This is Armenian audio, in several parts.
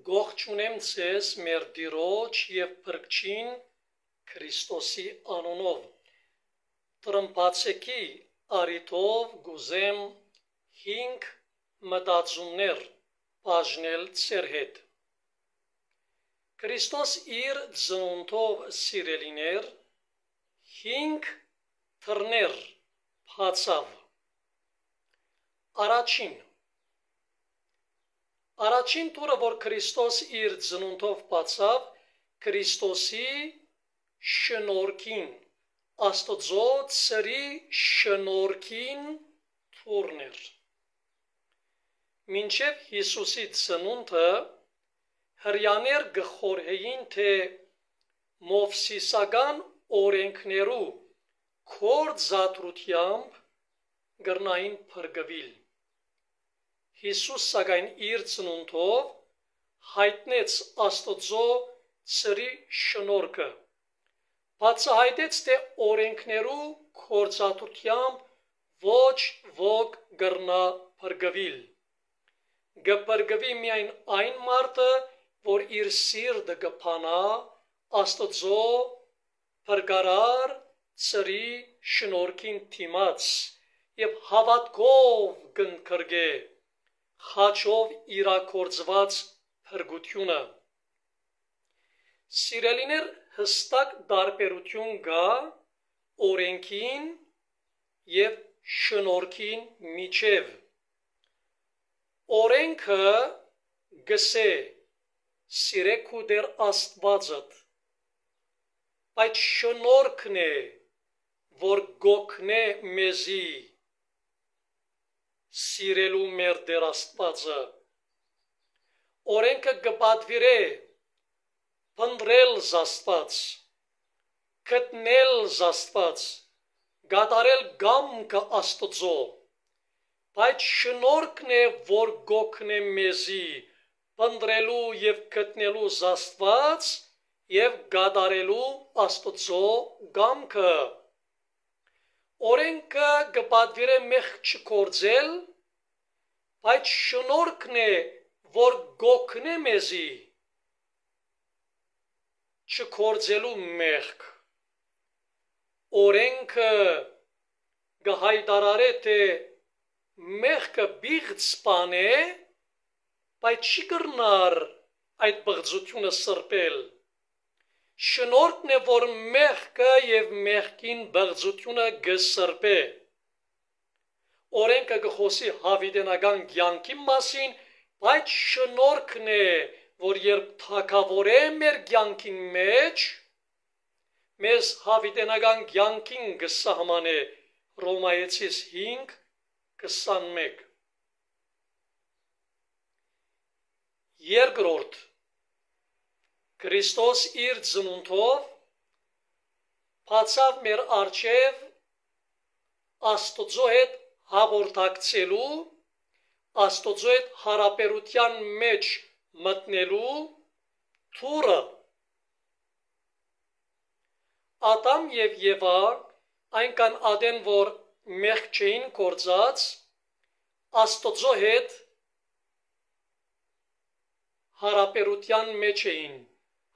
Գողջունեմ ձեզ մեր Տիրոջ և Փրկչին Քրիստոսի անունով։ Տրմփացեքի առիթով գուզեմ 5 մտածումներ բաժնել ձեր հետ։ Քրիստոս իր ծնունդով սիրելիներ 5 թռներ բացավ։ Առաջին տուրը, որ Քրիստոս իր ծնունդով բացավ, Քրիստոսի շնորհքին, Աստծո ծրի շնորհքին տուրն էր։ Մինչև Հիսուսի ծնունդը հրեաներ գխորհեին, թե Մովսիսական օրենքներու գործադրությամբ կրնային փրկվել։ Հիսուս սակայն իր ծնունդով հայտնեց Աստծո ծրի շնորհքը, բացահայտեց, թե օրենքներու գործադրությամբ ոչ ոք կրնա փրկվել։ Կփրկվի միայն այն մարդը, որ իր սիրտը կփանա Աստծո փրկարար ծրի շնորհքին դիմաց և հավատքով կընկրկե խաչով իրագործված փրկությունը։ Սիրելիներ, հստակ տարբերություն կա օրենքին և շնորհքին միջև։ Օրենքը գսե սիրե քու Տեր Աստվածդ, բայց շնորհքն է, որ գօգնե մեզի սիրելու մեր Տեր Աստվածը։ Օրենքը կպատվիրե փնտրել Աստված, գտնել Աստված, կատարել կամքը Աստծո, բայց շնորհքն է, որ գօգնե մեզի փնտրելու և գտնելու Աստված և կատարելու Աստծո կամքը։ Օրենքը կպատվիրե մեղք չգործել, բայց շնորհքն է, որ գօգնե մեզի չգործելու մեղք։ Օրենքը կհայտարարե, թե մեղքը բիղծ բան է, բայց չի կրնար այդ բղծությունը սրբել։ Շնորհքն է, որ մեղքը և մեղքին բղծությունը կսրբե։ Օրենքը կխոսի հավիտենական կյանքի մասին, բայց շնորհքն է, որ երբ թագավորե մեր կյանքի մեջ, մեզ հավիտենական կյանքին կսահմանե։ Հռոմայեցիս 5:21։ Երկրորդ, Քրիստոս իր ծնունդով բացավ մեր առջև Աստծո հետ հաղորդակցելու, Աստծո հետ հարաբերության մեջ մտնելու թուրը։ Ադամ և Եվա այնքան ադեն, որ մեղք չէին գործած, Աստծո հետ հարաբերության մեջ էին,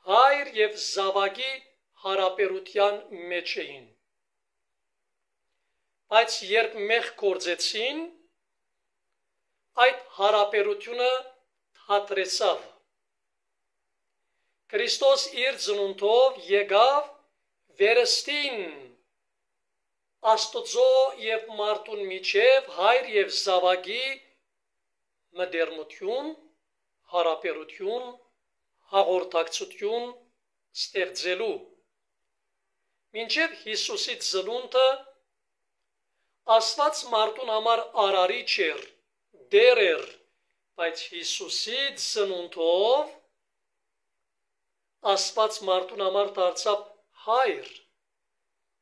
հայր և զավակի հարաբերության մեջ էին։ Բայց երբ մեղք գործեցին, այդ հարաբերությունը հատրեցավ։ Քրիստոս իր ծնունդով եկավ վերստին Աստծո և մարդուն միջև հայր և զավակի մտերմություն, հարաբերություն, հաղորդակցություն ստեղծելու։ Մինչև Հիսուսի ծնունդը Աստված մարդուն համար արարիչ էր, Տեր էր, բայց Հիսուսի ծնունդով Աստված մարդուն համար դարձավ հայր,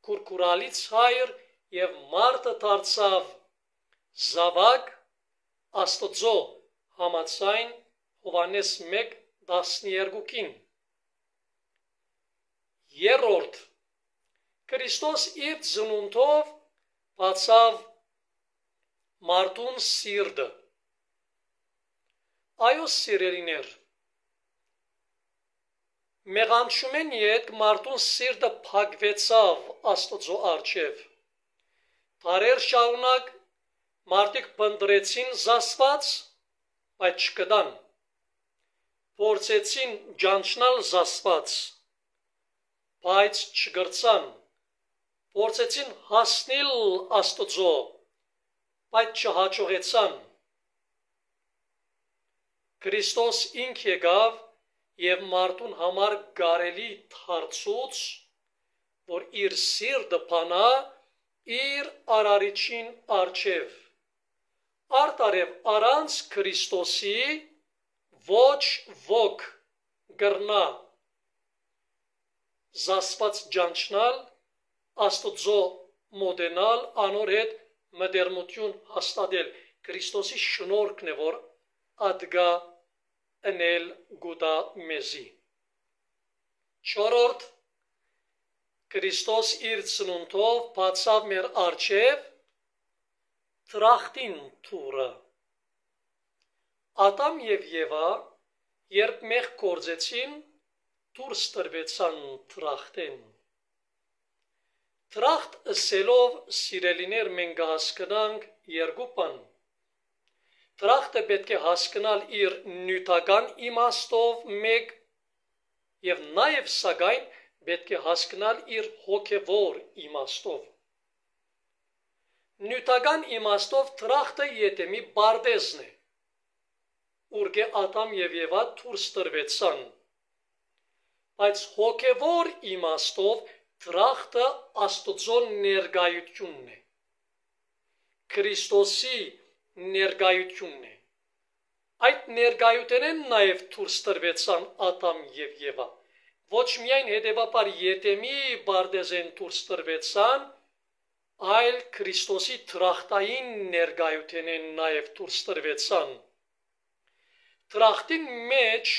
կուրկուրալից հայր, և մարդը դարձավ զավակ Աստծո, համաձայն Հովհաննես 1:12-ին։ Երրորդ, Քրիստոս իր ծնունդով բացավ մարդուն սիրտը։ Այո, սիրելիներ, Մեղանչումեն ետ մարդուն սիրտը փակվեցավ Աստծո առջև։ Դարեր շարունակ մարդիկ փնտրեցին զասված, բայց չգտան։ Փորձեցին ճանչնալ զասված, բայց չգրցան։ Փորձեցին հասնել Աստծո, բայց չհաջողեցան։ Քրիստոս ինք եկավ եւ մարդուն համար գարելի դարձուց, որ իր սիրտը փանա իր արարիչին առջև։ Արտարև առանց Քրիստոսի ոչ ոք գրնա զասված ճանչնալ, Աստծո մոտենալ, անոր հետ մտերմություն հաստատել։ Քրիստոսի շնորհքն է, որ ադգա ընել գուտա մեզի։ Չորրորդ, Քրիստոս իր ծնունդով բացավ մեր առջև թրախտին թուրը։ Ադամ եւ Եվա, երբ մեղ գործեցին, դուրս տրվեցան թրախտեն։ Թրախտ ըսելով սիրելիներ մենք հասկանանք երկու բան։ Թրախտը պետք է հասկանալ իր նյութական իմաստով մեկ եւ նաեւ սակայն պետք է հասկանալ իր հոգեվոր իմաստով։ Նյութական իմաստով թրախտը ետեմի բարդեզն է, ուր Ադամ եւ Եվա դուրս տրվեցան, բայց հոգեվոր իմաստով թրախտը Աստծո ներկայությունն է, Քրիստոսի ներկայությունն է։ Այդ ներկայությունն նաև դուրս տրվեցան Ադամ եւ Եվա։ Ոչ միայն հետևաբար ետեմի բարդեզեն դուրս տրվեցան, այլ Քրիստոսի թրախտային ներկայությունն նաև դուրս տրվեցան։ Թրախտին մեջ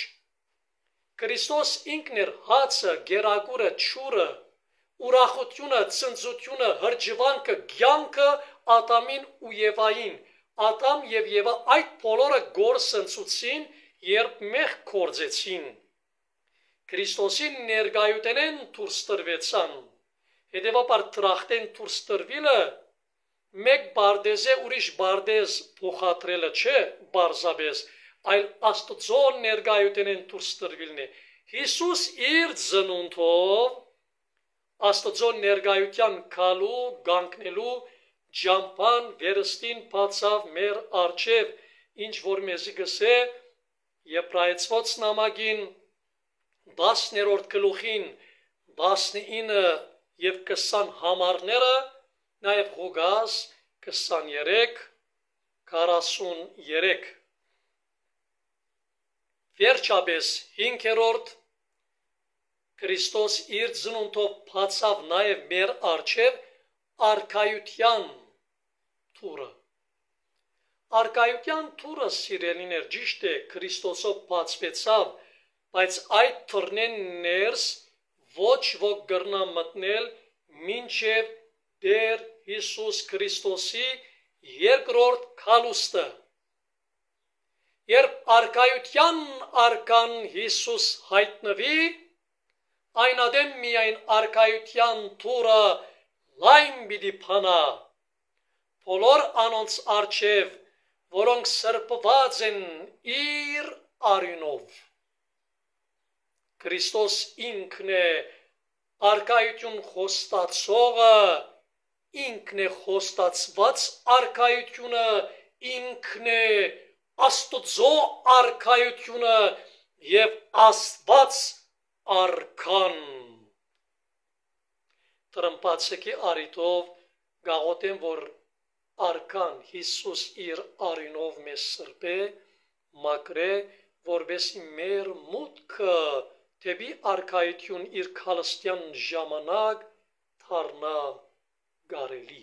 Քրիստոս ինքն էր հացը, գերագուրը, ջուրը, ուրախությունը, ցնծությունը, հրճվանքը, կյանքը Ադամին ու Եվային։ Ադամ եւ Եվա այդ բոլորը գործընծուցին, երբ մեղ գործեցին։ Քրիստոսի ներկայությունն դուրս տրվեցան։ Հետևաբար թրախտեն դուրս տրվելը մեկ բարդեզ է ուրիշ բարդեզ փոխադրելը չէ, բարձաբես, այլ Աստծո ներկայությունն դուրս տրվելն է։ Հիսուս իր ծնունդով Աստծո ներկայության գալու, գանկնելու Ջամփան վերստին բացավ մեր առջև, ինչ որ մեզի գսե Եբրայեցված նամակին 10-րդ գլուխին 19 եւ 20 համարները, նաեւ Ղուկաս 23:43։ Վերջապես 5-րդ Քրիստոս իր ծնունդով բացավ նաեւ մեր առջև արքայության թուրը։ Արքայության թուրը սիրելիներ ճիշտ է Քրիստոսով բացվեցավ, բայց այդ թուրնեն ներս ոչ ոք գրնա մտնել մինչև Տեր Հիսուս Քրիստոսի երկրորդ քալուստը։ Երբ արքայության արքան Հիսուս հայտնվի, այնադեմ միայն արքայության թուրը լայն պիտի փանա, բոլոր անոնց առջև, որոնք սրբված են իր արյունով։ Քրիստոս ինքն է արքայություն խոստացողը, ինքն է խոստացված արքայությունը, ինքն է Աստծո արքայությունը եւ Աստված արքան։ Տրմպացեկի արիտով գաղոտեմ, որ արքան Հիսուս իր արյունով մեզ սրբե, մաքրե, որբեսի մեր մուտքը դեպի արքայություն իր քալստյան ժամանակ դառնա գարելի։